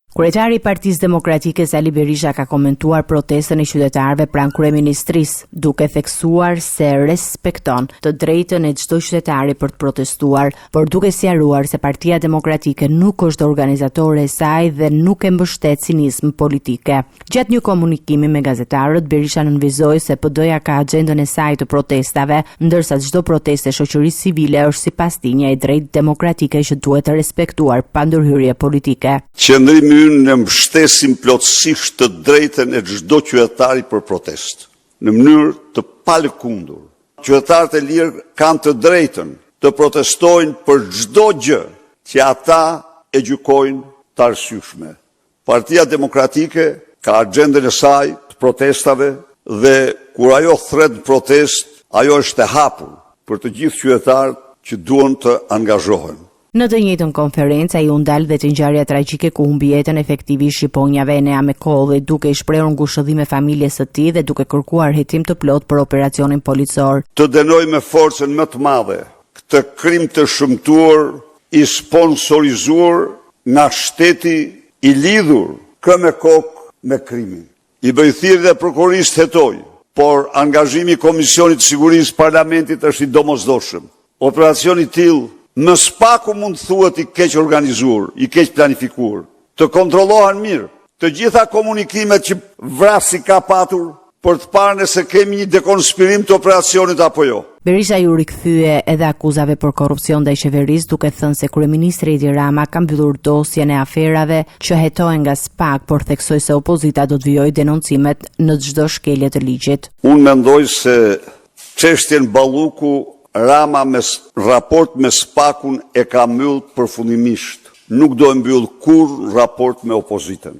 Kryetari i Partisë Demokratike Sali Berisha ka komentuar protestën e qytetarëve pranë kryeministrisë, duke theksuar se respekton të drejtën e çdo qytetari për të protestuar, por duke sqaruar se Partia Demokratike nuk është organizatore e saj dhe nuk e mbështet cinizm politike. Gjatë një komunikimi me gazetarët, Berisha nënvizoi se PD-ja ka agjendën e saj të protestave, ndërsa çdo protestë e shoqërisë civile është sipas tij një drejtë demokratike që duhet të respektuar pa ndërhyrje politike. Qëndrimi ynë ne mbështesim plotësisht të drejtën e çdo qytetari për protestë, në mënyrë të palëkundur. Qytetarët e lirë kanë të drejtën të protestojnë për çdo gjë që ata e gjykojnë të arsyeshme. Partia Demokratike ka agjendën e saj të protestave dhe kur ajo thret protestë, ajo është e hapur për të gjithë qytetarët që duan të angazhohen. Në të njëjtën konferencë ai u ndal dhe te ngjarja tragjike ku humbi jetën efektivi i shqiponjave Enea Mekolli, duke i shprehur ngushëllim familjes së tij dhe duke kërkuar hetim të plot për operacionin policor. Të dënoj me forcën më të madhe këtë krim të shëmtuar i sponsorizuar nga shteti i lidhur kë me kokë me krimin. I bëj thirrje dhe prokurorisë hetoj, por angazhimi i Komisionit të Sigurisë Parlamentit është i domosdoshëm. Operacioni i tillë më spaku mund të thuhet i keq organizuar, i keq planifikuar, të kontrollohen mirë të gjitha komunikimet që vrasi ka patur për të parë nëse kemi një dekonspirim të operacionit apo jo. Berisha ju rikthye edhe akuzave për korrupsion ndaj qeverisë, duke thënë se kryeministri Edi Rama ka mbyllur dosjen e aferave që hetohen nga SPAK, por theksoi se opozita do të vijojë denoncimet në çdo shkelje të ligjit. Unë mendoj se çështjen Balluku Rama me raport me SPAK-un e ka mbyll përfundimisht. Nuk do e mbyll kurrë raport me opozitën.